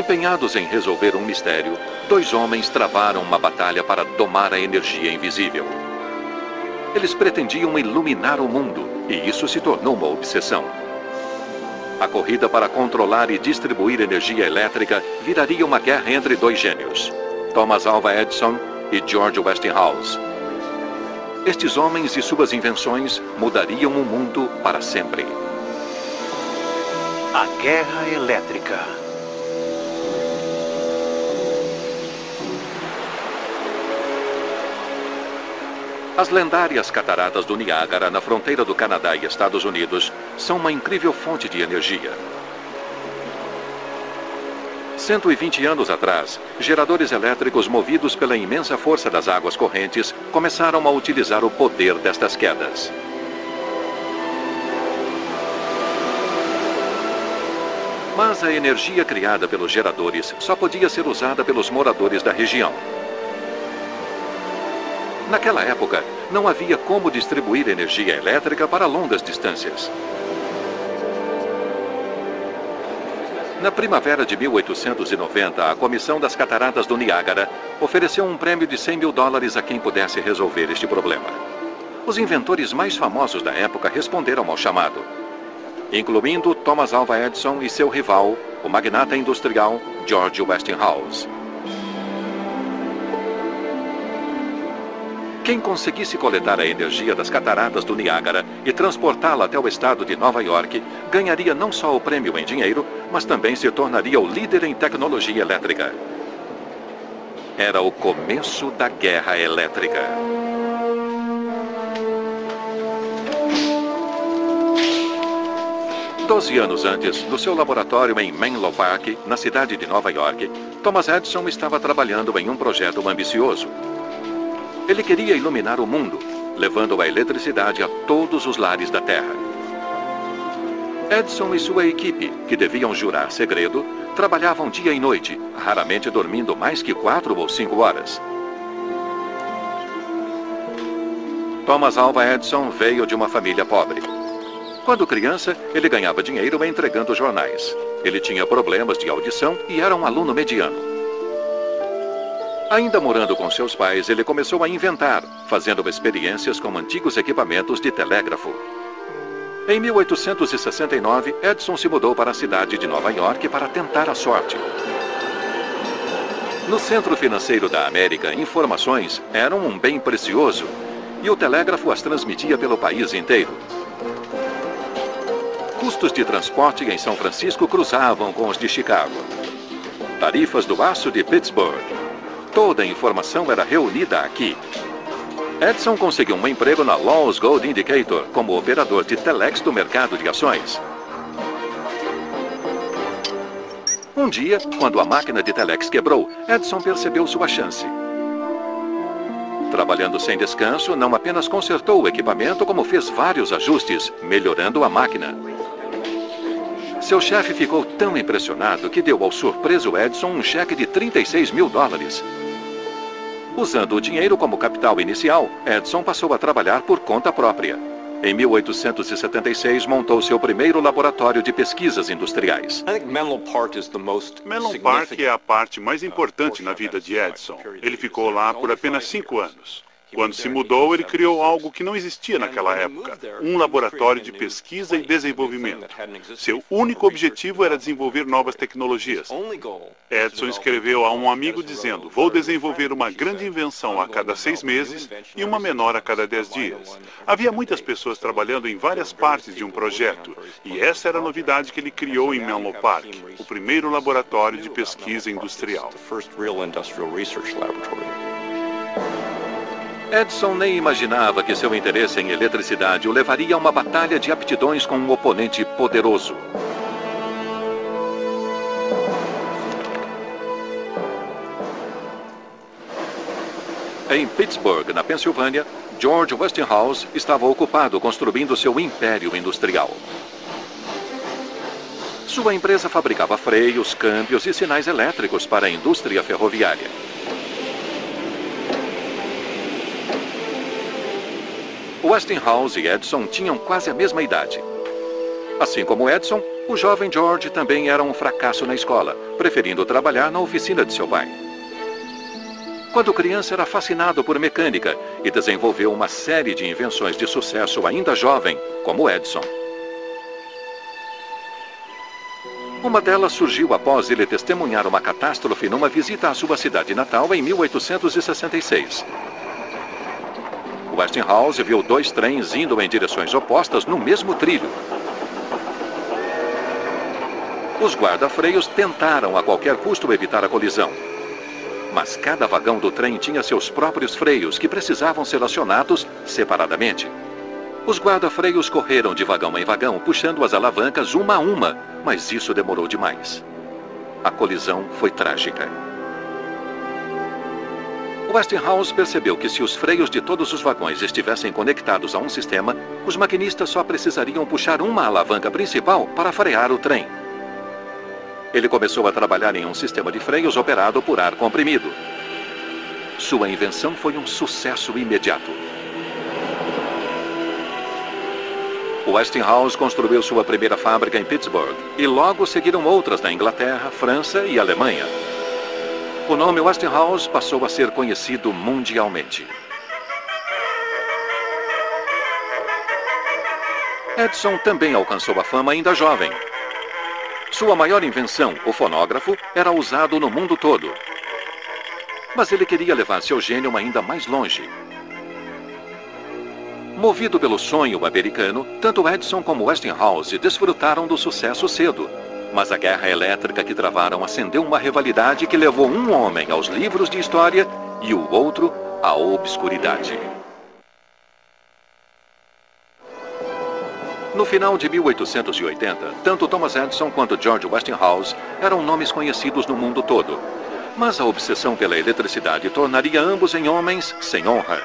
Empenhados em resolver um mistério, dois homens travaram uma batalha para domar a energia invisível. Eles pretendiam iluminar o mundo, e isso se tornou uma obsessão. A corrida para controlar e distribuir energia elétrica viraria uma guerra entre dois gênios, Thomas Alva Edison e George Westinghouse. Estes homens e suas invenções mudariam o mundo para sempre. A Guerra Elétrica. As lendárias cataratas do Niágara, na fronteira do Canadá e Estados Unidos, são uma incrível fonte de energia. 120 anos atrás, geradores elétricos movidos pela imensa força das águas correntes começaram a utilizar o poder destas quedas. Mas a energia criada pelos geradores só podia ser usada pelos moradores da região. Naquela época, não havia como distribuir energia elétrica para longas distâncias. Na primavera de 1890, a Comissão das Cataratas do Niágara ofereceu um prêmio de $100 mil a quem pudesse resolver este problema. Os inventores mais famosos da época responderam ao chamado, incluindo Thomas Alva Edison e seu rival, o magnata industrial George Westinghouse. Quem conseguisse coletar a energia das cataratas do Niágara e transportá-la até o estado de Nova York, ganharia não só o prêmio em dinheiro, mas também se tornaria o líder em tecnologia elétrica. Era o começo da Guerra Elétrica. Doze anos antes, no seu laboratório em Menlo Park, na cidade de Nova York, Thomas Edison estava trabalhando em um projeto ambicioso. Ele queria iluminar o mundo, levando a eletricidade a todos os lares da Terra. Edison e sua equipe, que deviam jurar segredo, trabalhavam dia e noite, raramente dormindo mais que 4 ou 5 horas. Thomas Alva Edison veio de uma família pobre. Quando criança, ele ganhava dinheiro entregando jornais. Ele tinha problemas de audição e era um aluno mediano. Ainda morando com seus pais, ele começou a inventar, fazendo experiências com antigos equipamentos de telégrafo. Em 1869, Edison se mudou para a cidade de Nova York para tentar a sorte. No centro financeiro da América, informações eram um bem precioso, e o telégrafo as transmitia pelo país inteiro. Custos de transporte em São Francisco cruzavam com os de Chicago. Tarifas do aço de Pittsburgh. Toda a informação era reunida aqui. Edison conseguiu um emprego na Lowe's Gold Indicator como operador de telex do mercado de ações. Um dia, quando a máquina de telex quebrou, Edison percebeu sua chance. Trabalhando sem descanso, não apenas consertou o equipamento, como fez vários ajustes, melhorando a máquina. Seu chefe ficou tão impressionado que deu ao surpreso Edison um cheque de $36 mil. Usando o dinheiro como capital inicial, Edison passou a trabalhar por conta própria. Em 1876, montou seu primeiro laboratório de pesquisas industriais. Menlo Park é a parte mais importante na vida de Edison. Ele ficou lá por apenas 5 anos. Quando se mudou, ele criou algo que não existia naquela época, um laboratório de pesquisa e desenvolvimento. Seu único objetivo era desenvolver novas tecnologias. Edison escreveu a um amigo dizendo, vou desenvolver uma grande invenção a cada 6 meses e uma menor a cada 10 dias. Havia muitas pessoas trabalhando em várias partes de um projeto, e essa era a novidade que ele criou em Menlo Park, o primeiro laboratório de pesquisa industrial. Edison nem imaginava que seu interesse em eletricidade o levaria a uma batalha de aptidões com um oponente poderoso. Em Pittsburgh, na Pensilvânia, George Westinghouse estava ocupado construindo seu império industrial. Sua empresa fabricava freios, câmbios e sinais elétricos para a indústria ferroviária. Westinghouse e Edison tinham quase a mesma idade. Assim como Edison, O jovem George também era um fracasso na escola, preferindo trabalhar na oficina de seu pai. Quando criança, era fascinado por mecânica e desenvolveu uma série de invenções de sucesso ainda jovem, como Edison. Uma delas surgiu após ele testemunhar uma catástrofe numa visita à sua cidade natal em 1866. Westinghouse viu dois trens indo em direções opostas no mesmo trilho. Os guarda-freios tentaram a qualquer custo evitar a colisão. Mas cada vagão do trem tinha seus próprios freios que precisavam ser acionados separadamente. Os guarda-freios correram de vagão em vagão, puxando as alavancas uma a uma, mas isso demorou demais. A colisão foi trágica. Westinghouse percebeu que se os freios de todos os vagões estivessem conectados a um sistema, os maquinistas só precisariam puxar uma alavanca principal para frear o trem. Ele começou a trabalhar em um sistema de freios operado por ar comprimido. Sua invenção foi um sucesso imediato. Westinghouse construiu sua primeira fábrica em Pittsburgh e logo seguiram outras na Inglaterra, França e Alemanha. O nome Westinghouse passou a ser conhecido mundialmente. Edison também alcançou a fama ainda jovem. Sua maior invenção, o fonógrafo, era usado no mundo todo. Mas ele queria levar seu gênio ainda mais longe. Movido pelo sonho americano, tanto Edison como Westinghouse desfrutaram do sucesso cedo. Mas a guerra elétrica que travaram acendeu uma rivalidade que levou um homem aos livros de história e o outro à obscuridade. No final de 1880, tanto Thomas Edison quanto George Westinghouse eram nomes conhecidos no mundo todo. Mas a obsessão pela eletricidade tornaria ambos em homens sem honra.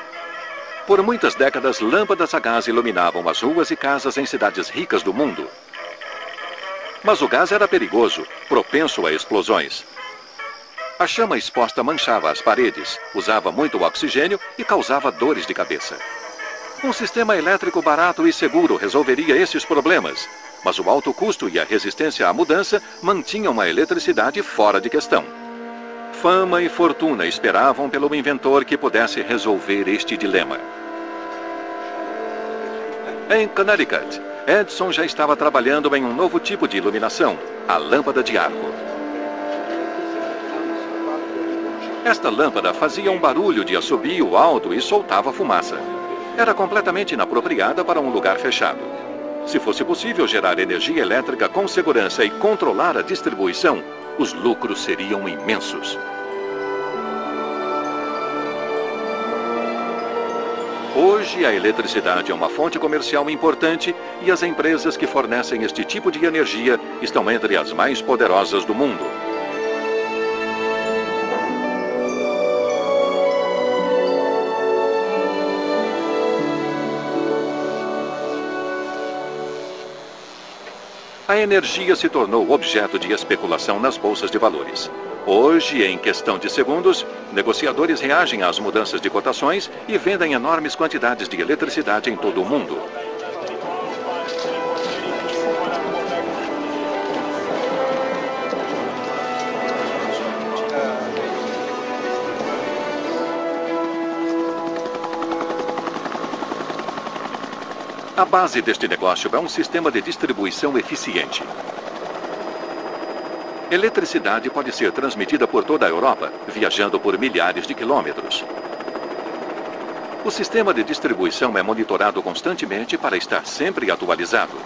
Por muitas décadas, lâmpadas a gás iluminavam as ruas e casas em cidades ricas do mundo. Mas o gás era perigoso, propenso a explosões. A chama exposta manchava as paredes, usava muito oxigênio e causava dores de cabeça. Um sistema elétrico barato e seguro resolveria esses problemas, mas o alto custo e a resistência à mudança mantinham a eletricidade fora de questão. Fama e fortuna esperavam pelo inventor que pudesse resolver este dilema. Em Connecticut, Edison já estava trabalhando em um novo tipo de iluminação, a lâmpada de arco. Esta lâmpada fazia um barulho de assobio alto e soltava fumaça. Era completamente inapropriada para um lugar fechado. Se fosse possível gerar energia elétrica com segurança e controlar a distribuição, os lucros seriam imensos. Hoje, a eletricidade é uma fonte comercial importante e as empresas que fornecem este tipo de energia estão entre as mais poderosas do mundo. A energia se tornou objeto de especulação nas bolsas de valores. Hoje, em questão de segundos, negociadores reagem às mudanças de cotações e vendem enormes quantidades de eletricidade em todo o mundo. A base deste negócio é um sistema de distribuição eficiente. Eletricidade pode ser transmitida por toda a Europa, viajando por milhares de quilômetros. O sistema de distribuição é monitorado constantemente para estar sempre atualizado.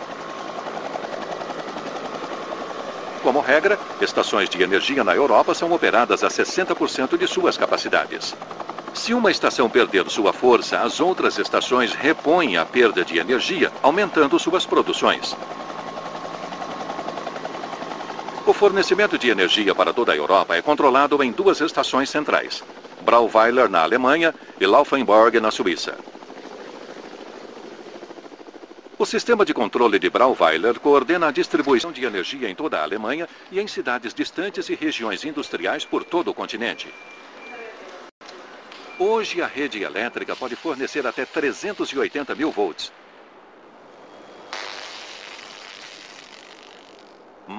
Como regra, estações de energia na Europa são operadas a 60% de suas capacidades. Se uma estação perder sua força, as outras estações repõem a perda de energia, aumentando suas produções. O fornecimento de energia para toda a Europa é controlado em duas estações centrais, Brauweiler na Alemanha e Laufenburg na Suíça. O sistema de controle de Brauweiler coordena a distribuição de energia em toda a Alemanha e em cidades distantes e regiões industriais por todo o continente. Hoje, a rede elétrica pode fornecer até 380 mil volts.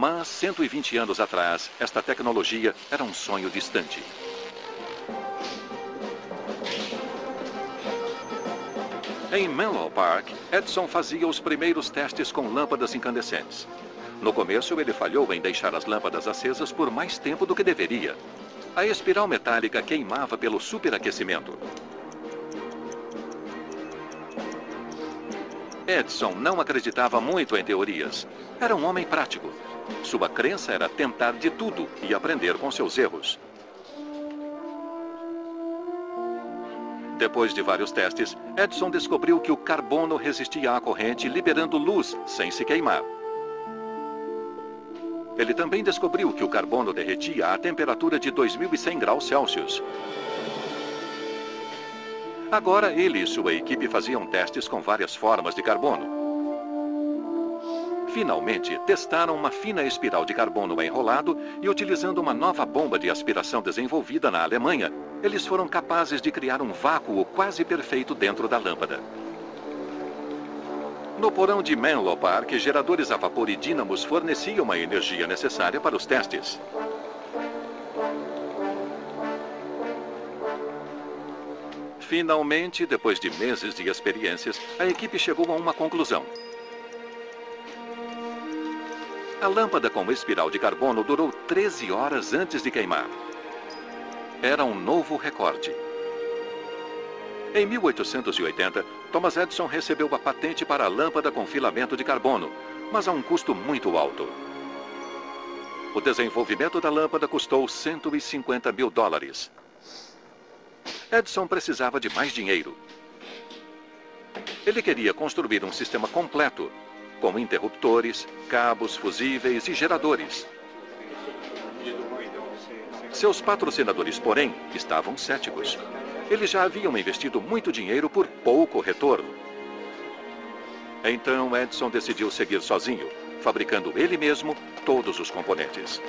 Mas, 120 anos atrás, esta tecnologia era um sonho distante. Em Menlo Park, Edison fazia os primeiros testes com lâmpadas incandescentes. No começo, ele falhou em deixar as lâmpadas acesas por mais tempo do que deveria. A espiral metálica queimava pelo superaquecimento. Edison não acreditava muito em teorias. Era um homem prático. Sua crença era tentar de tudo e aprender com seus erros. Depois de vários testes, Edison descobriu que o carbono resistia à corrente, liberando luz sem se queimar. Ele também descobriu que o carbono derretia a temperatura de 2100 graus Celsius. Agora, ele e sua equipe faziam testes com várias formas de carbono. Finalmente, testaram uma fina espiral de carbono enrolado e, utilizando uma nova bomba de aspiração desenvolvida na Alemanha, eles foram capazes de criar um vácuo quase perfeito dentro da lâmpada. No porão de Menlo Park, geradores a vapor e dínamos forneciam a energia necessária para os testes. Finalmente, depois de meses de experiências, a equipe chegou a uma conclusão. A lâmpada com espiral de carbono durou 13 horas antes de queimar. Era um novo recorde. Em 1880, Thomas Edison recebeu a patente para a lâmpada com filamento de carbono, mas a um custo muito alto. O desenvolvimento da lâmpada custou $150 mil. Edison precisava de mais dinheiro. Ele queria construir um sistema completo, com interruptores, cabos fusíveis e geradores. Seus patrocinadores, porém, estavam céticos. Eles já haviam investido muito dinheiro por pouco retorno. Então, Edison decidiu seguir sozinho, fabricando ele mesmo todos os componentes.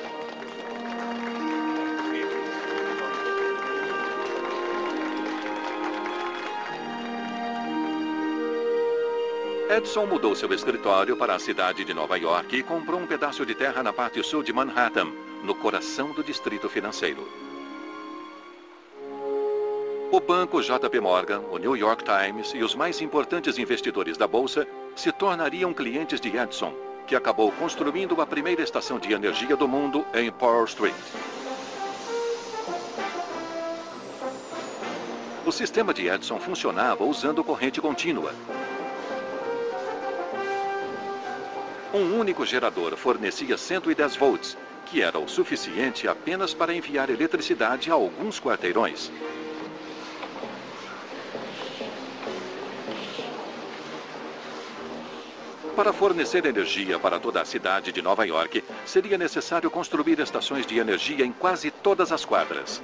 Edison mudou seu escritório para a cidade de Nova York e comprou um pedaço de terra na parte sul de Manhattan, no coração do distrito financeiro. O banco JP Morgan, o New York Times e os mais importantes investidores da bolsa se tornariam clientes de Edison, que acabou construindo a primeira estação de energia do mundo em Pearl Street. O sistema de Edison funcionava usando corrente contínua. Um único gerador fornecia 110 volts, que era o suficiente apenas para enviar eletricidade a alguns quarteirões. Para fornecer energia para toda a cidade de Nova York, seria necessário construir estações de energia em quase todas as quadras.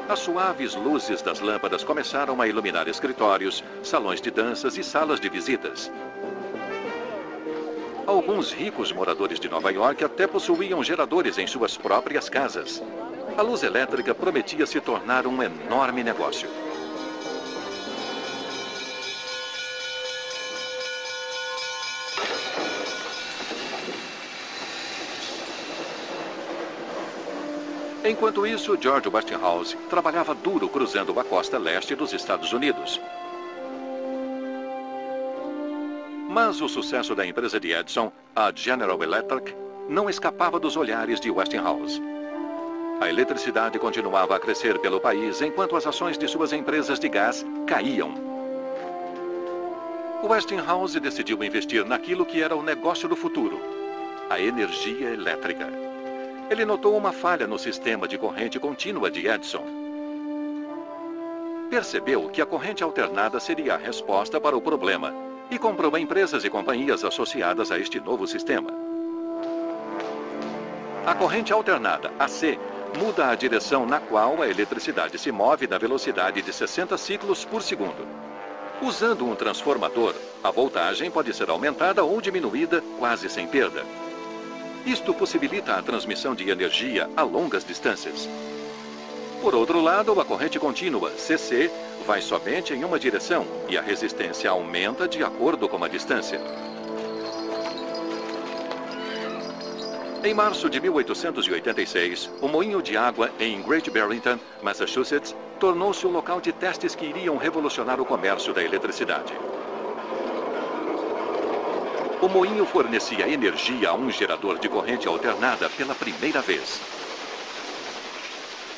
As suaves luzes das lâmpadas começaram a iluminar escritórios, salões de danças e salas de visitas. Alguns ricos moradores de Nova York até possuíam geradores em suas próprias casas. A luz elétrica prometia se tornar um enorme negócio. Enquanto isso, George Westinghouse trabalhava duro cruzando a costa leste dos Estados Unidos. Mas o sucesso da empresa de Edison, a General Electric, não escapava dos olhares de Westinghouse. A eletricidade continuava a crescer pelo país enquanto as ações de suas empresas de gás caíam. Westinghouse decidiu investir naquilo que era o negócio do futuro, a energia elétrica. Ele notou uma falha no sistema de corrente contínua de Edison. Percebeu que a corrente alternada seria a resposta para o problema e comprou empresas e companhias associadas a este novo sistema. A corrente alternada, AC, muda a direção na qual a eletricidade se move na velocidade de 60 ciclos por segundo. Usando um transformador, a voltagem pode ser aumentada ou diminuída quase sem perda. Isto possibilita a transmissão de energia a longas distâncias. Por outro lado, a corrente contínua, CC, vai somente em uma direção e a resistência aumenta de acordo com a distância. Em março de 1886, o moinho de água em Great Barrington, Massachusetts, tornou-se o local de testes que iriam revolucionar o comércio da eletricidade. O moinho fornecia energia a um gerador de corrente alternada pela primeira vez.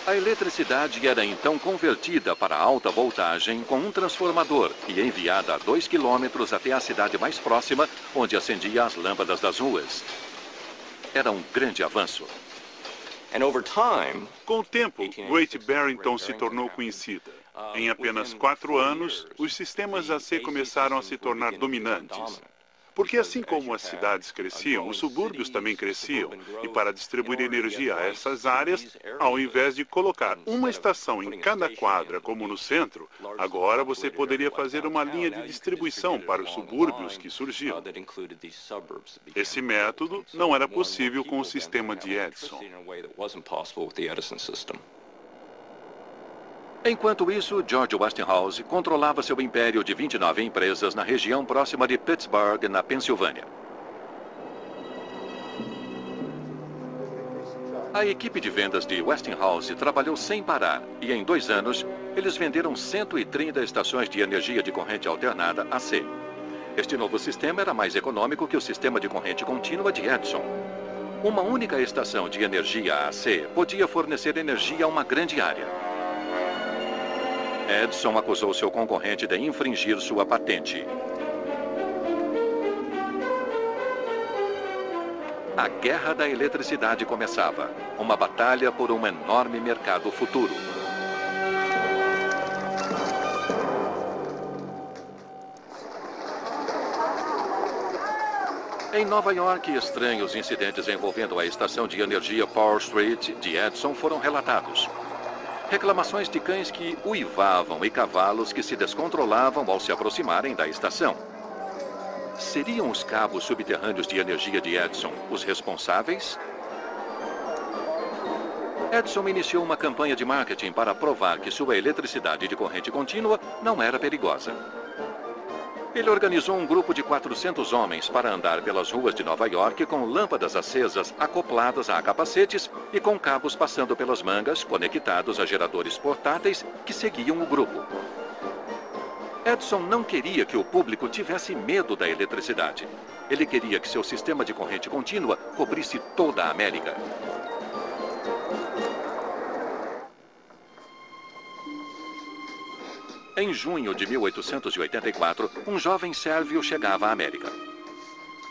A eletricidade era então convertida para alta voltagem com um transformador e enviada a 2 quilômetros até a cidade mais próxima, onde acendia as lâmpadas das ruas. Era um grande avanço. Com o tempo, Great Barrington se tornou conhecida. Em apenas 4 anos, os sistemas AC começaram a se tornar dominantes. Porque assim como as cidades cresciam, os subúrbios também cresciam. E para distribuir energia a essas áreas, ao invés de colocar uma estação em cada quadra, como no centro, agora você poderia fazer uma linha de distribuição para os subúrbios que surgiam. Esse método não era possível com o sistema de Edison. Enquanto isso, George Westinghouse controlava seu império de 29 empresas na região próxima de Pittsburgh, na Pensilvânia. A equipe de vendas de Westinghouse trabalhou sem parar e, em 2 anos, eles venderam 130 estações de energia de corrente alternada AC. Este novo sistema era mais econômico que o sistema de corrente contínua de Edison. Uma única estação de energia AC podia fornecer energia a uma grande área. Edison acusou seu concorrente de infringir sua patente. A guerra da eletricidade começava, uma batalha por um enorme mercado futuro. Em Nova York, estranhos incidentes envolvendo a estação de energia Power Street de Edison foram relatados. Reclamações de cães que uivavam e cavalos que se descontrolavam ao se aproximarem da estação. Seriam os cabos subterrâneos de energia de Edison os responsáveis? Edison iniciou uma campanha de marketing para provar que sua eletricidade de corrente contínua não era perigosa. Ele organizou um grupo de 400 homens para andar pelas ruas de Nova York com lâmpadas acesas acopladas a capacetes e com cabos passando pelas mangas conectados a geradores portáteis que seguiam o grupo. Edison não queria que o público tivesse medo da eletricidade. Ele queria que seu sistema de corrente contínua cobrisse toda a América. Em junho de 1884, um jovem sérvio chegava à América.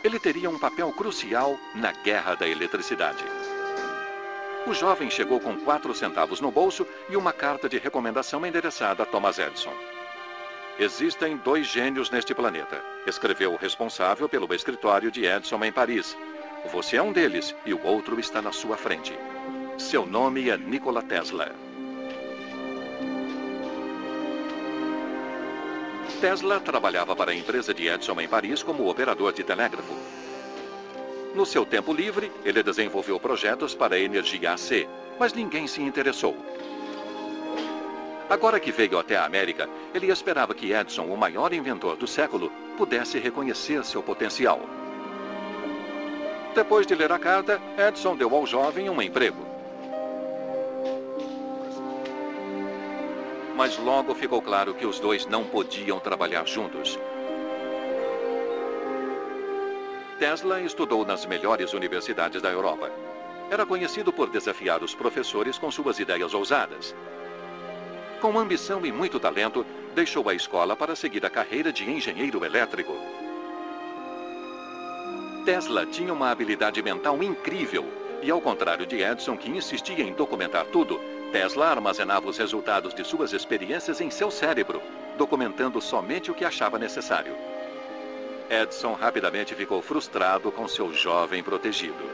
Ele teria um papel crucial na guerra da eletricidade. O jovem chegou com 4 centavos no bolso e uma carta de recomendação endereçada a Thomas Edison. Existem 2 gênios neste planeta, escreveu o responsável pelo escritório de Edison em Paris. Você é um deles e o outro está na sua frente. Seu nome é Nikola Tesla. Tesla trabalhava para a empresa de Edison em Paris como operador de telégrafo. No seu tempo livre, ele desenvolveu projetos para a energia AC, mas ninguém se interessou. Agora que veio até a América, ele esperava que Edison, o maior inventor do século, pudesse reconhecer seu potencial. Depois de ler a carta, Edison deu ao jovem um emprego. Mas logo ficou claro que os dois não podiam trabalhar juntos. Tesla estudou nas melhores universidades da Europa. Era conhecido por desafiar os professores com suas ideias ousadas. Com ambição e muito talento, deixou a escola para seguir a carreira de engenheiro elétrico. Tesla tinha uma habilidade mental incrível e, ao contrário de Edison, que insistia em documentar tudo, Tesla armazenava os resultados de suas experiências em seu cérebro, documentando somente o que achava necessário. Edison rapidamente ficou frustrado com seu jovem protegido.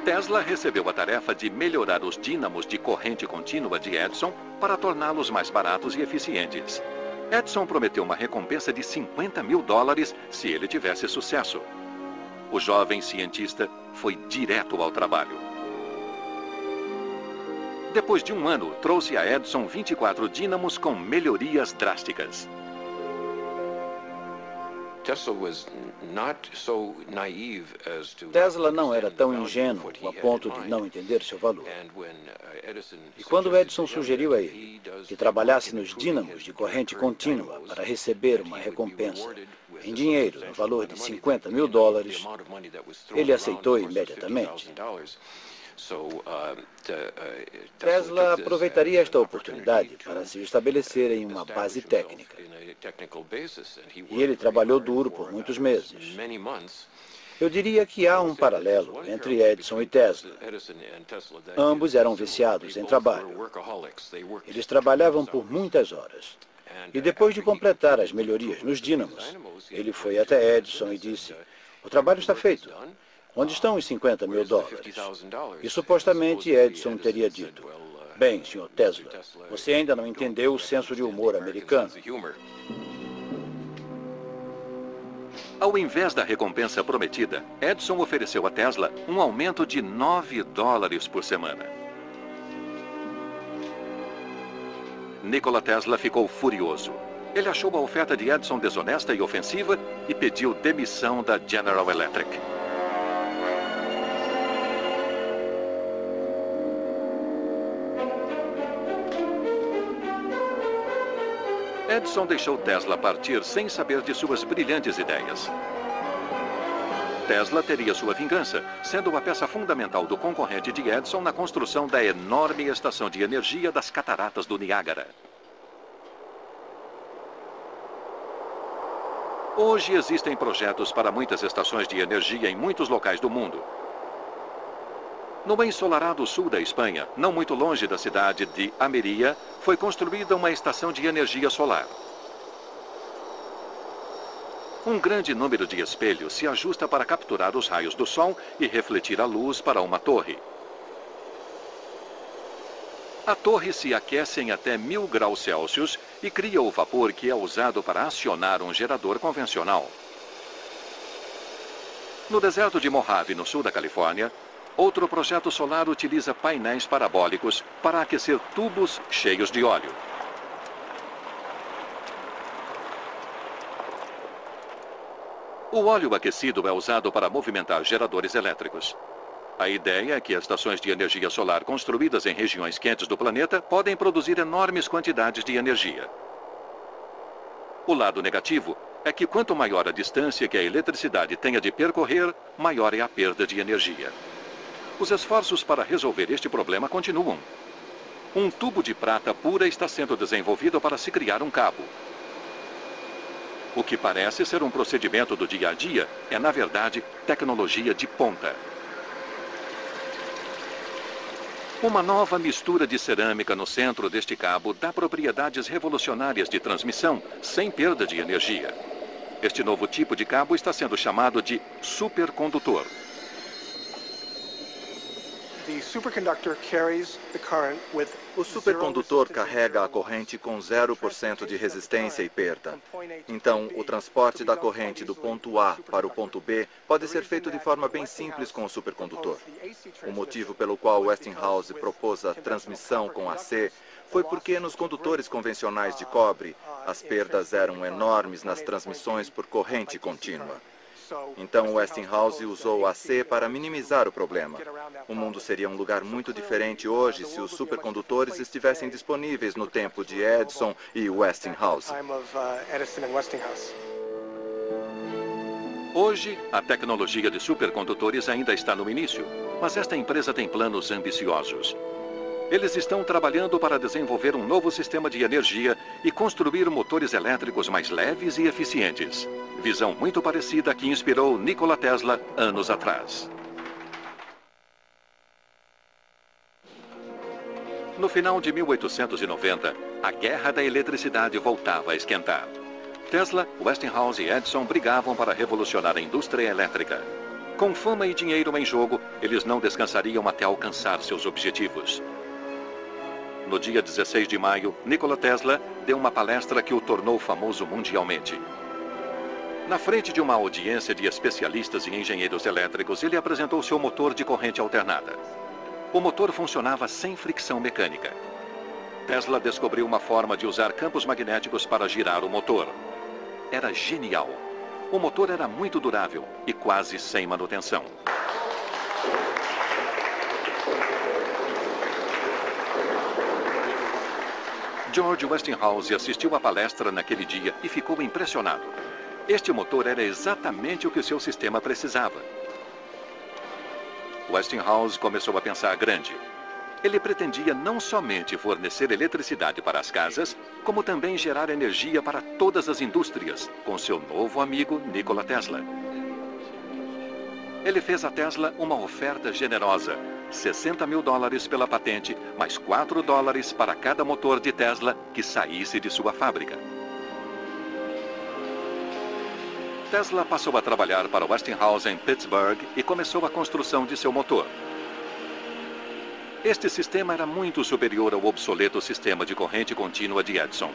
Tesla recebeu a tarefa de melhorar os dínamos de corrente contínua de Edison para torná-los mais baratos e eficientes. Edison prometeu uma recompensa de $50.000 se ele tivesse sucesso. o jovem cientista foi direto ao trabalho. Depois de um ano, trouxe a Edison 24 dínamos com melhorias drásticas. Tesla não era tão ingênuo a ponto de não entender seu valor. E quando Edison sugeriu a ele que trabalhasse nos dínamos de corrente contínua para receber uma recompensa em dinheiro no valor de $50 mil, ele aceitou imediatamente. Tesla aproveitaria esta oportunidade para se estabelecer em uma base técnica. E ele trabalhou duro por muitos meses. Eu diria que há um paralelo entre Edison e Tesla. Ambos eram viciados em trabalho. Eles trabalhavam por muitas horas. E depois de completar as melhorias nos dínamos, ele foi até Edison e disse: "O trabalho está feito. Onde estão os $50 mil? E supostamente Edison teria dito: "Bem, Sr. Tesla, você ainda não entendeu o senso de humor americano." Ao invés da recompensa prometida, Edison ofereceu a Tesla um aumento de $9 por semana. Nikola Tesla ficou furioso. Ele achou a oferta de Edison desonesta e ofensiva e pediu demissão da General Electric. Edison deixou Tesla partir sem saber de suas brilhantes ideias. Tesla teria sua vingança, sendo uma peça fundamental do concorrente de Edison na construção da enorme estação de energia das Cataratas do Niágara. Hoje existem projetos para muitas estações de energia em muitos locais do mundo. No ensolarado sul da Espanha, não muito longe da cidade de Almeria, foi construída uma estação de energia solar. Um grande número de espelhos se ajusta para capturar os raios do sol e refletir a luz para uma torre. A torre se aquece em até 1000 graus Celsius e cria o vapor que é usado para acionar um gerador convencional. No deserto de Mojave, no sul da Califórnia, outro projeto solar utiliza painéis parabólicos para aquecer tubos cheios de óleo. O óleo aquecido é usado para movimentar geradores elétricos. A ideia é que as estações de energia solar construídas em regiões quentes do planeta podem produzir enormes quantidades de energia. O lado negativo é que quanto maior a distância que a eletricidade tenha de percorrer, maior é a perda de energia. Os esforços para resolver este problema continuam. Um tubo de prata pura está sendo desenvolvido para se criar um cabo. O que parece ser um procedimento do dia a dia é, na verdade, tecnologia de ponta. Uma nova mistura de cerâmica no centro deste cabo dá propriedades revolucionárias de transmissão, sem perda de energia. Este novo tipo de cabo está sendo chamado de supercondutor. O supercondutor carrega a corrente com 0% de resistência e perda. Então, o transporte da corrente do ponto A para o ponto B pode ser feito de forma bem simples com o supercondutor. O motivo pelo qual Westinghouse propôs a transmissão com AC foi porque nos condutores convencionais de cobre, as perdas eram enormes nas transmissões por corrente contínua. Então, Westinghouse usou o AC para minimizar o problema. O mundo seria um lugar muito diferente hoje se os supercondutores estivessem disponíveis no tempo de Edison e Westinghouse. Hoje, a tecnologia de supercondutores ainda está no início, mas esta empresa tem planos ambiciosos. Eles estão trabalhando para desenvolver um novo sistema de energia e construir motores elétricos mais leves e eficientes. Visão muito parecida que inspirou Nikola Tesla anos atrás. No final de 1890, a guerra da eletricidade voltava a esquentar. Tesla, Westinghouse e Edison brigavam para revolucionar a indústria elétrica. Com fama e dinheiro em jogo, eles não descansariam até alcançar seus objetivos. No dia 16 de maio, Nikola Tesla deu uma palestra que o tornou famoso mundialmente. Na frente de uma audiência de especialistas e engenheiros elétricos, ele apresentou seu motor de corrente alternada. O motor funcionava sem fricção mecânica. Tesla descobriu uma forma de usar campos magnéticos para girar o motor. Era genial. O motor era muito durável e quase sem manutenção. George Westinghouse assistiu à palestra naquele dia e ficou impressionado. Este motor era exatamente o que o seu sistema precisava. Westinghouse começou a pensar grande. Ele pretendia não somente fornecer eletricidade para as casas, como também gerar energia para todas as indústrias, com seu novo amigo Nikola Tesla. Ele fez a Tesla uma oferta generosa, $60 mil pela patente, mais $4 para cada motor de Tesla que saísse de sua fábrica. Tesla passou a trabalhar para Westinghouse em Pittsburgh e começou a construção de seu motor. Este sistema era muito superior ao obsoleto sistema de corrente contínua de Edison.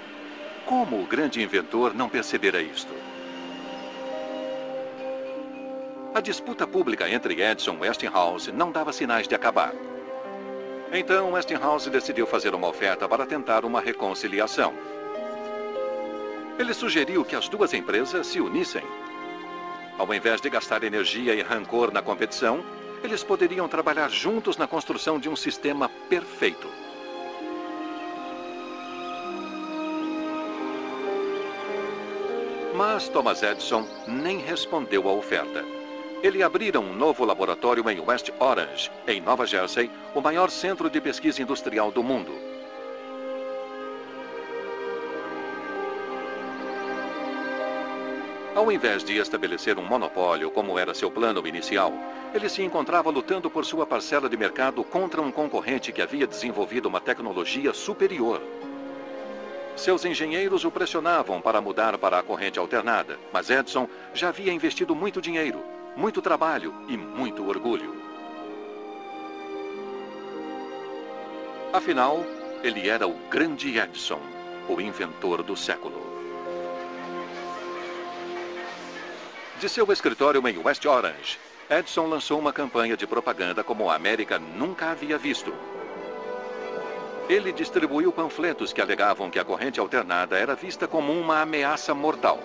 Como o grande inventor não percebera isto? A disputa pública entre Edison e Westinghouse não dava sinais de acabar. Então, Westinghouse decidiu fazer uma oferta para tentar uma reconciliação. Ele sugeriu que as duas empresas se unissem. Ao invés de gastar energia e rancor na competição, eles poderiam trabalhar juntos na construção de um sistema perfeito. Mas Thomas Edison nem respondeu à oferta. Ele abrira um novo laboratório em West Orange, em Nova Jersey, o maior centro de pesquisa industrial do mundo. Ao invés de estabelecer um monopólio, como era seu plano inicial, ele se encontrava lutando por sua parcela de mercado contra um concorrente que havia desenvolvido uma tecnologia superior. Seus engenheiros o pressionavam para mudar para a corrente alternada, mas Edison já havia investido muito dinheiro, muito trabalho e muito orgulho. Afinal, ele era o grande Edison, o inventor do século. De seu escritório em West Orange, Edison lançou uma campanha de propaganda como a América nunca havia visto. Ele distribuiu panfletos que alegavam que a corrente alternada era vista como uma ameaça mortal.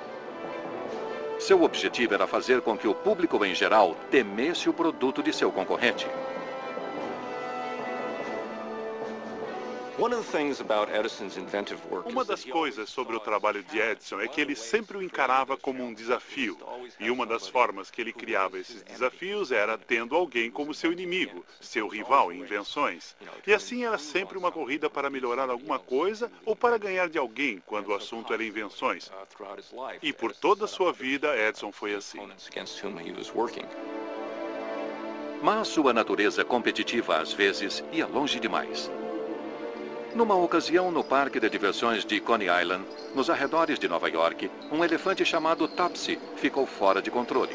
Seu objetivo era fazer com que o público em geral temesse o produto de seu concorrente. Uma das coisas sobre o trabalho de Edison é que ele sempre o encarava como um desafio. E uma das formas que ele criava esses desafios era tendo alguém como seu inimigo, seu rival em invenções. E assim era sempre uma corrida para melhorar alguma coisa ou para ganhar de alguém quando o assunto era invenções. E por toda a sua vida, Edison foi assim. Mas sua natureza competitiva às vezes ia longe demais. Numa ocasião, no parque de diversões de Coney Island, nos arredores de Nova York, um elefante chamado Topsy ficou fora de controle.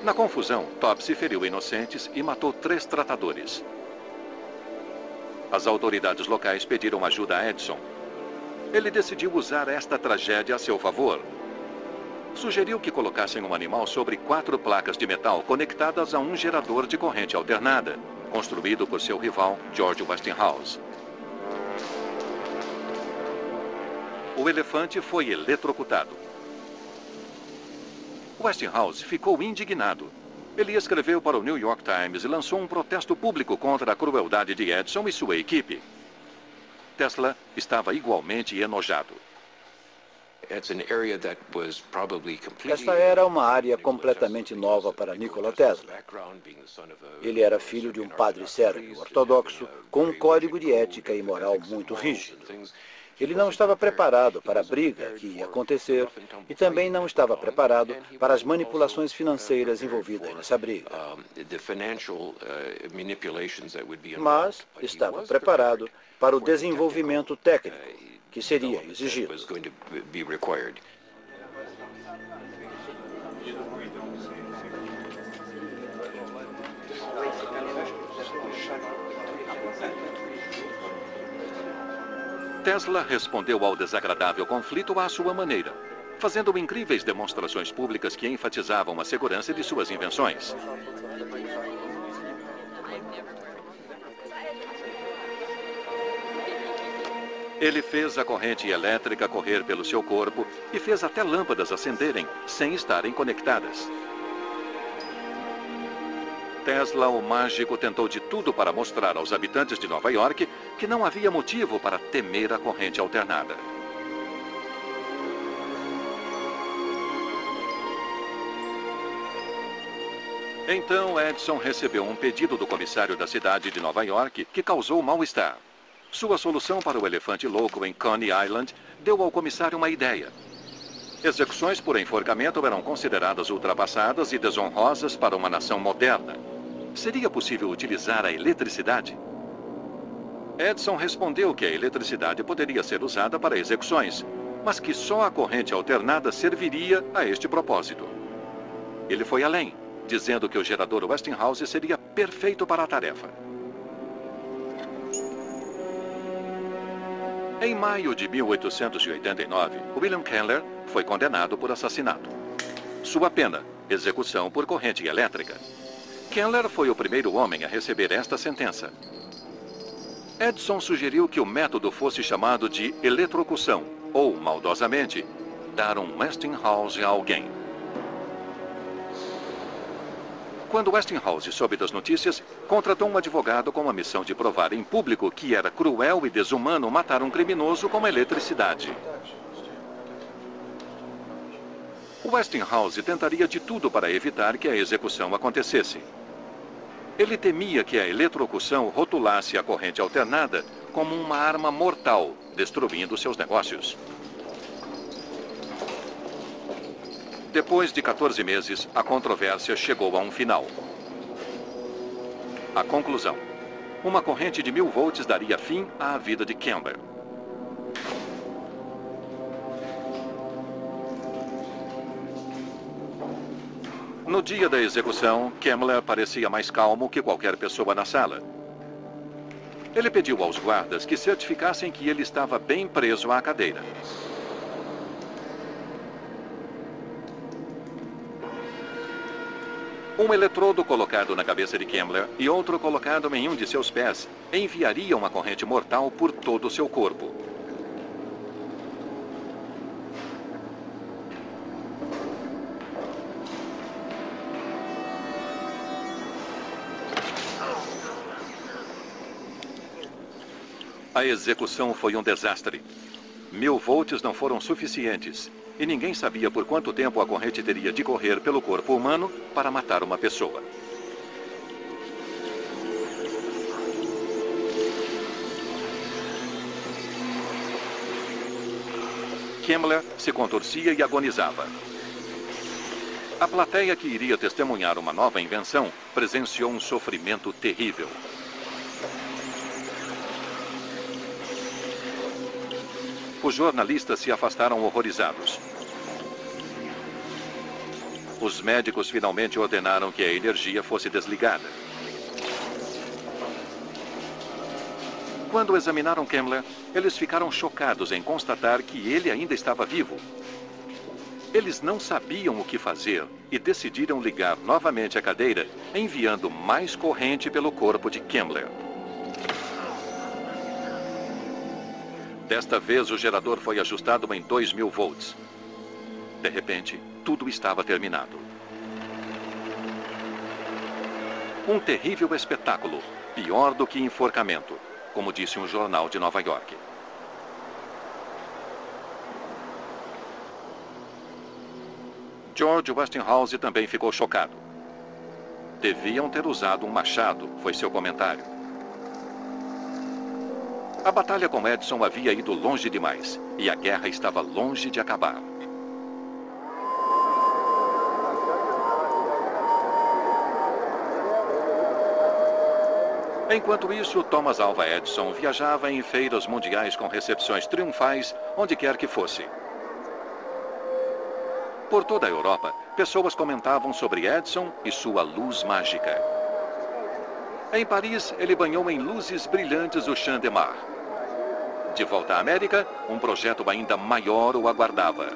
Na confusão, Topsy feriu inocentes e matou 3 tratadores. As autoridades locais pediram ajuda a Edison. Ele decidiu usar esta tragédia a seu favor. Sugeriu que colocassem um animal sobre 4 placas de metal conectadas a um gerador de corrente alternada, construído por seu rival, George Westinghouse. O elefante foi eletrocutado. Westinghouse ficou indignado. Ele escreveu para o New York Times e lançou um protesto público contra a crueldade de Edison e sua equipe. Tesla estava igualmente enojado. Esta era uma área completamente nova para Nikola Tesla. Ele era filho de um padre sérvio ortodoxo, com um código de ética e moral muito rígido. Ele não estava preparado para a briga que ia acontecer e também não estava preparado para as manipulações financeiras envolvidas nessa briga. Mas estava preparado para o desenvolvimento técnico que seria exigido. Tesla respondeu ao desagradável conflito à sua maneira. fazendo incríveis demonstrações públicas que enfatizavam a segurança de suas invenções. Ele fez a corrente elétrica correr pelo seu corpo e fez até lâmpadas acenderem sem estarem conectadas. Tesla, o mágico, tentou de tudo para mostrar aos habitantes de Nova York que não havia motivo para temer a corrente alternada. Então, Edison recebeu um pedido do comissário da cidade de Nova York que causou mal-estar. Sua solução para o elefante louco em Coney Island deu ao comissário uma ideia. Execuções por enforcamento eram consideradas ultrapassadas e desonrosas para uma nação moderna. Seria possível utilizar a eletricidade? Edison respondeu que a eletricidade poderia ser usada para execuções, mas que só a corrente alternada serviria a este propósito. Ele foi além, dizendo que o gerador Westinghouse seria perfeito para a tarefa. Em maio de 1889, William Keller foi condenado por assassinato. Sua pena, execução por corrente elétrica. Keller foi o primeiro homem a receber esta sentença. Edison sugeriu que o método fosse chamado de eletrocução, ou, maldosamente, dar um Westinghouse a alguém. Quando Westinghouse soube das notícias, contratou um advogado com a missão de provar em público que era cruel e desumano matar um criminoso com eletricidade. O Westinghouse tentaria de tudo para evitar que a execução acontecesse. Ele temia que a eletrocução rotulasse a corrente alternada como uma arma mortal, destruindo seus negócios. Depois de 14 meses, a controvérsia chegou a um final. A conclusão: uma corrente de 1000 volts daria fim à vida de Kemmler. No dia da execução, Kemmler parecia mais calmo que qualquer pessoa na sala. Ele pediu aos guardas que certificassem que ele estava bem preso à cadeira. Um eletrodo colocado na cabeça de Kemmler e outro colocado em um de seus pés enviaria uma corrente mortal por todo o seu corpo. A execução foi um desastre. 1000 volts não foram suficientes. E ninguém sabia por quanto tempo a corrente teria de correr pelo corpo humano para matar uma pessoa. Kemmler se contorcia e agonizava. A plateia que iria testemunhar uma nova invenção presenciou um sofrimento terrível. Os jornalistas se afastaram horrorizados. Os médicos finalmente ordenaram que a energia fosse desligada. Quando examinaram Kemmler, eles ficaram chocados em constatar que ele ainda estava vivo. Eles não sabiam o que fazer e decidiram ligar novamente a cadeira, enviando mais corrente pelo corpo de Kemmler. Desta vez, o gerador foi ajustado em 2000 volts. De repente, tudo estava terminado. Um terrível espetáculo, pior do que enforcamento, como disse um jornal de Nova York. George Westinghouse também ficou chocado. Deviam ter usado um machado, foi seu comentário. A batalha com Edison havia ido longe demais, e a guerra estava longe de acabar. Enquanto isso, Thomas Alva Edison viajava em feiras mundiais com recepções triunfais, onde quer que fosse. Por toda a Europa, pessoas comentavam sobre Edison e sua luz mágica. Em Paris, ele banhou em luzes brilhantes o Champ de Mars. De volta à América, um projeto ainda maior o aguardava.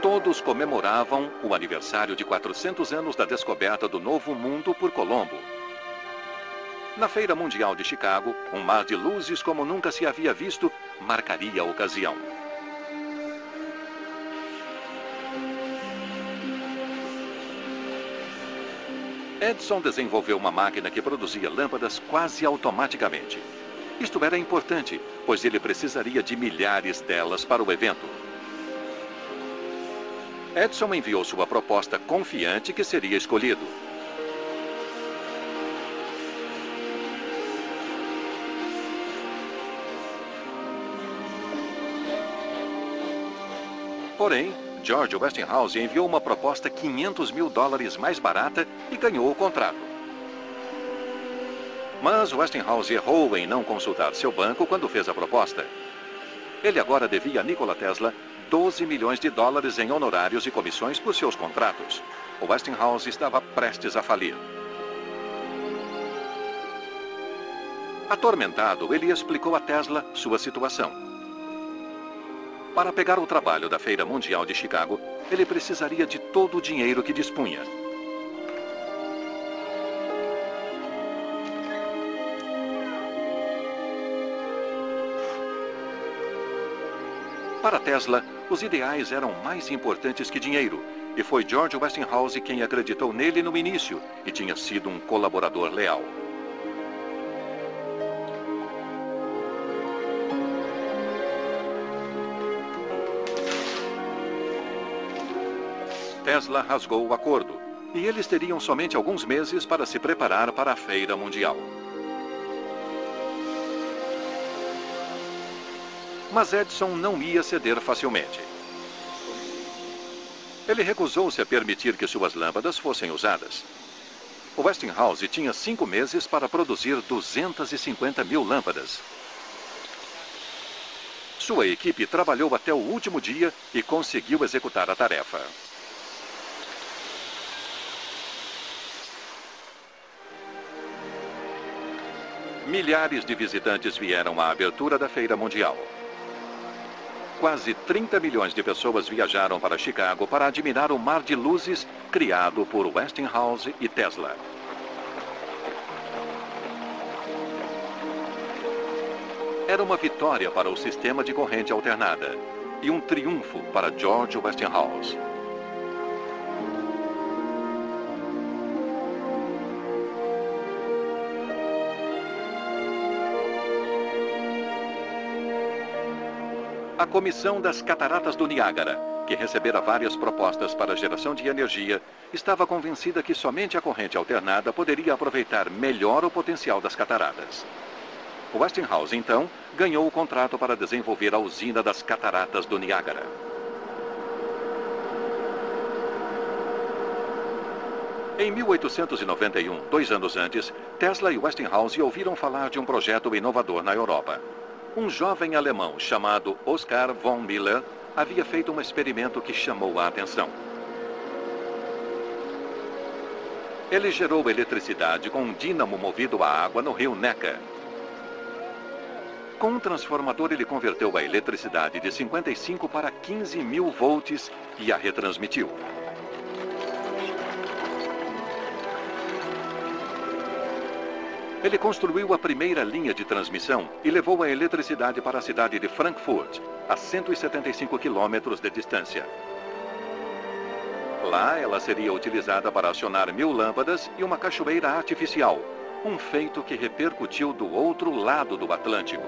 Todos comemoravam o aniversário de 400 anos da descoberta do Novo Mundo por Colombo. Na Feira Mundial de Chicago, um mar de luzes como nunca se havia visto marcaria a ocasião. Edison desenvolveu uma máquina que produzia lâmpadas quase automaticamente. Isto era importante, pois ele precisaria de milhares delas para o evento. Edison enviou sua proposta confiante que seria escolhido. Porém, George Westinghouse enviou uma proposta $500 mil mais barata e ganhou o contrato. Mas Westinghouse errou em não consultar seu banco quando fez a proposta. Ele agora devia a Nikola Tesla $12 milhões em honorários e comissões por seus contratos. O Westinghouse estava prestes a falir. Atormentado, ele explicou a Tesla sua situação. Para pegar o trabalho da Feira Mundial de Chicago, ele precisaria de todo o dinheiro que dispunha. Para Tesla, os ideais eram mais importantes que dinheiro, e foi George Westinghouse quem acreditou nele no início e tinha sido um colaborador leal. Tesla rasgou o acordo, e eles teriam somente alguns meses para se preparar para a Feira Mundial. Mas Edison não ia ceder facilmente. Ele recusou-se a permitir que suas lâmpadas fossem usadas. O Westinghouse tinha 5 meses para produzir 250 mil lâmpadas. Sua equipe trabalhou até o último dia e conseguiu executar a tarefa. Milhares de visitantes vieram à abertura da Feira Mundial. Quase 30 milhões de pessoas viajaram para Chicago para admirar o mar de luzes criado por Westinghouse e Tesla. Era uma vitória para o sistema de corrente alternada e um triunfo para George Westinghouse. A Comissão das Cataratas do Niágara, que recebera várias propostas para a geração de energia, estava convencida que somente a corrente alternada poderia aproveitar melhor o potencial das cataratas. Westinghouse, então, ganhou o contrato para desenvolver a usina das Cataratas do Niágara. Em 1891, 2 anos antes, Tesla e Westinghouse ouviram falar de um projeto inovador na Europa. Um jovem alemão chamado Oskar von Miller havia feito um experimento que chamou a atenção. Ele gerou eletricidade com um dínamo movido a água no rio Neckar. Com um transformador, ele converteu a eletricidade de 55 para 15 mil volts e a retransmitiu. Ele construiu a primeira linha de transmissão e levou a eletricidade para a cidade de Frankfurt, a 175 quilômetros de distância. Lá, ela seria utilizada para acionar 1000 lâmpadas e uma cachoeira artificial, um feito que repercutiu do outro lado do Atlântico.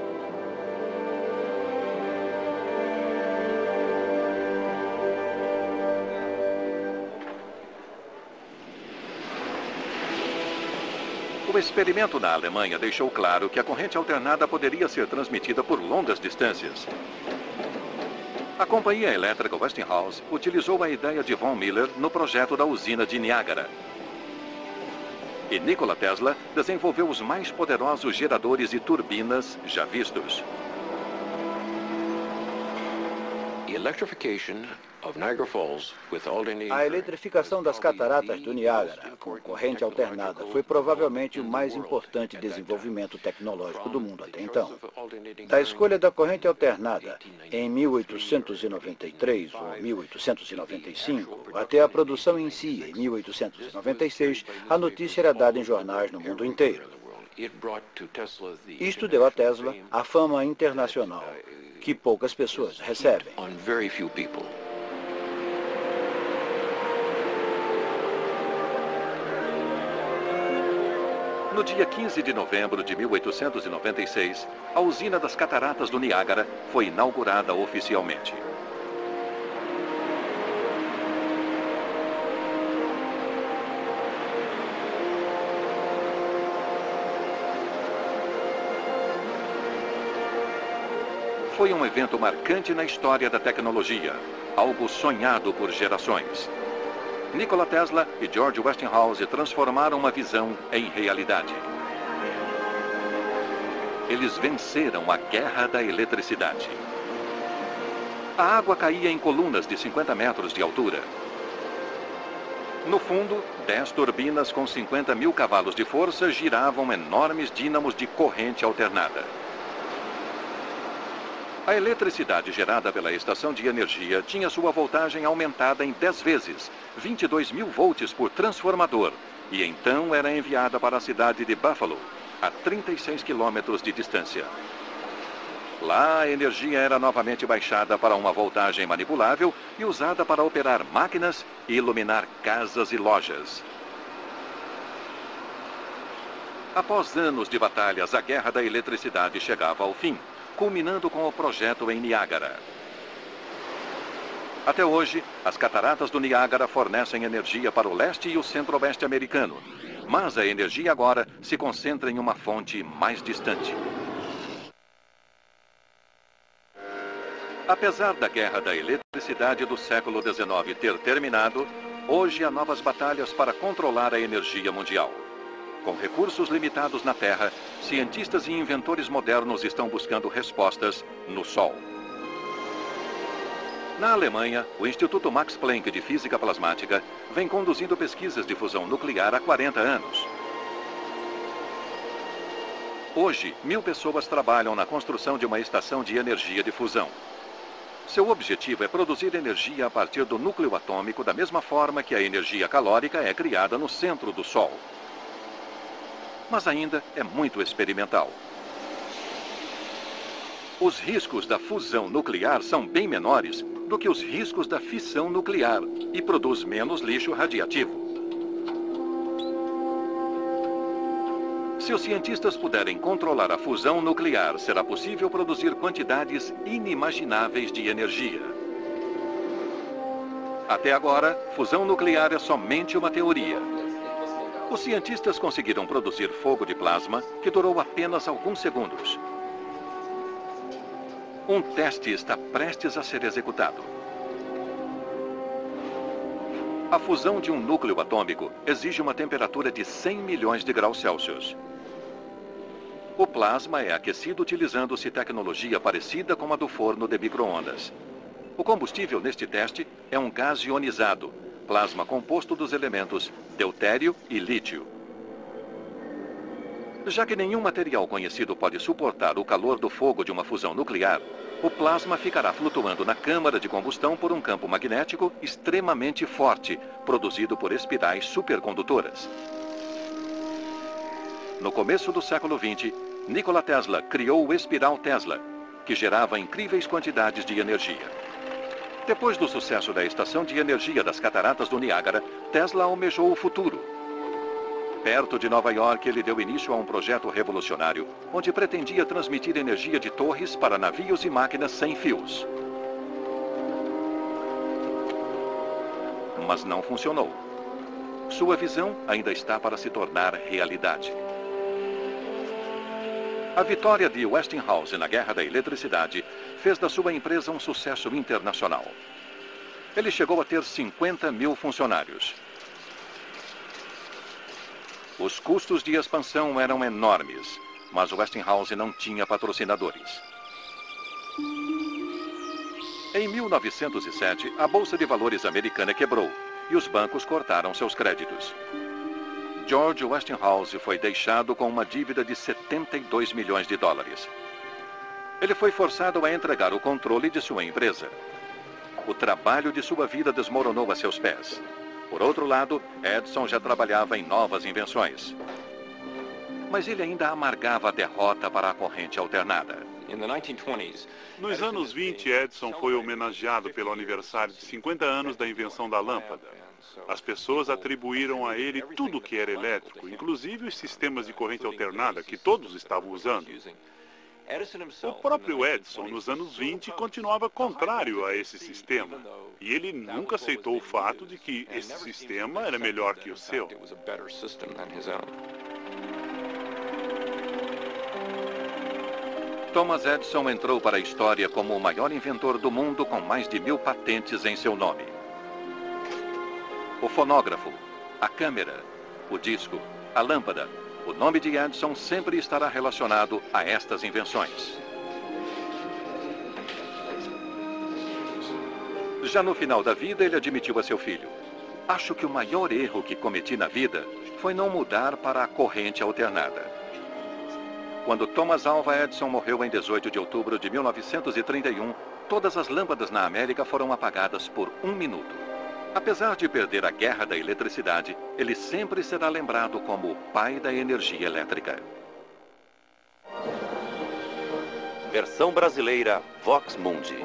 O experimento na Alemanha deixou claro que a corrente alternada poderia ser transmitida por longas distâncias. A companhia elétrica Westinghouse utilizou a ideia de von Miller no projeto da usina de Niágara. E Nikola Tesla desenvolveu os mais poderosos geradores e turbinas já vistos. A eletrificação das cataratas do Niágara, com corrente alternada, foi provavelmente o mais importante desenvolvimento tecnológico do mundo até então. Da escolha da corrente alternada em 1893 ou 1895, até a produção em si em 1896, a notícia era dada em jornais no mundo inteiro. Isto deu a Tesla a fama internacional, que poucas pessoas recebem. No dia 15 de novembro de 1896, a usina das Cataratas do Niágara foi inaugurada oficialmente. Foi um evento marcante na história da tecnologia, algo sonhado por gerações. Nikola Tesla e George Westinghouse transformaram uma visão em realidade. Eles venceram a guerra da eletricidade. A água caía em colunas de 50 metros de altura. No fundo, 10 turbinas com 50 mil cavalos de força giravam enormes dínamos de corrente alternada. A eletricidade gerada pela estação de energia tinha sua voltagem aumentada em 10 vezes, 22 mil volts por transformador, e então era enviada para a cidade de Buffalo, a 36 quilômetros de distância. Lá, a energia era novamente baixada para uma voltagem manipulável e usada para operar máquinas e iluminar casas e lojas. Após anos de batalhas, a guerra da eletricidade chegava ao fim, culminando com o projeto em Niágara. Até hoje, as cataratas do Niágara fornecem energia para o leste e o centro-oeste americano, mas a energia agora se concentra em uma fonte mais distante. Apesar da guerra da eletricidade do século XIX ter terminado, hoje há novas batalhas para controlar a energia mundial. Com recursos limitados na Terra, cientistas e inventores modernos estão buscando respostas no Sol. Na Alemanha, o Instituto Max Planck de Física Plasmática vem conduzindo pesquisas de fusão nuclear há 40 anos. Hoje, 1000 pessoas trabalham na construção de uma estação de energia de fusão. Seu objetivo é produzir energia a partir do núcleo atômico da mesma forma que a energia calórica é criada no centro do Sol. Mas ainda é muito experimental. Os riscos da fusão nuclear são bem menores do que os riscos da fissão nuclear e produz menos lixo radiativo. Se os cientistas puderem controlar a fusão nuclear, será possível produzir quantidades inimagináveis de energia. Até agora, fusão nuclear é somente uma teoria. Os cientistas conseguiram produzir fogo de plasma que durou apenas alguns segundos. Um teste está prestes a ser executado. A fusão de um núcleo atômico exige uma temperatura de 100 milhões de graus Celsius. O plasma é aquecido utilizando-se tecnologia parecida com a do forno de micro-ondas. O combustível neste teste é um gás ionizado, plasma composto dos elementos deutério e lítio. Já que nenhum material conhecido pode suportar o calor do fogo de uma fusão nuclear, o plasma ficará flutuando na câmara de combustão por um campo magnético extremamente forte, produzido por espirais supercondutoras. No começo do século XX, Nikola Tesla criou o espiral Tesla, que gerava incríveis quantidades de energia. Depois do sucesso da estação de energia das Cataratas do Niágara, Tesla almejou o futuro. Perto de Nova York, ele deu início a um projeto revolucionário, onde pretendia transmitir energia de torres para navios e máquinas sem fios. Mas não funcionou. Sua visão ainda está para se tornar realidade. A vitória de Westinghouse na guerra da eletricidade fez da sua empresa um sucesso internacional. Ele chegou a ter 50 mil funcionários. Os custos de expansão eram enormes, mas Westinghouse não tinha patrocinadores. Em 1907, a Bolsa de Valores americana quebrou e os bancos cortaram seus créditos. George Westinghouse foi deixado com uma dívida de 72 milhões de dólares. Ele foi forçado a entregar o controle de sua empresa. O trabalho de sua vida desmoronou a seus pés. Por outro lado, Edison já trabalhava em novas invenções. Mas ele ainda amargava a derrota para a corrente alternada. Nos anos 20, Edison foi homenageado pelo aniversário de 50 anos da invenção da lâmpada. As pessoas atribuíram a ele tudo o que era elétrico, inclusive os sistemas de corrente alternada que todos estavam usando. O próprio Edison, nos anos 20, continuava contrário a esse sistema. E ele nunca aceitou o fato de que esse sistema era melhor que o seu. Thomas Edison entrou para a história como o maior inventor do mundo com mais de 1000 patentes em seu nome. O fonógrafo, a câmera, o disco, a lâmpada. O nome de Edison sempre estará relacionado a estas invenções. Já no final da vida, ele admitiu a seu filho: "Acho que o maior erro que cometi na vida foi não mudar para a corrente alternada." Quando Thomas Alva Edison morreu em 18 de outubro de 1931, todas as lâmpadas na América foram apagadas por 1 minuto. Apesar de perder a guerra da eletricidade, ele sempre será lembrado como o pai da energia elétrica. Versão brasileira Vox Mundi.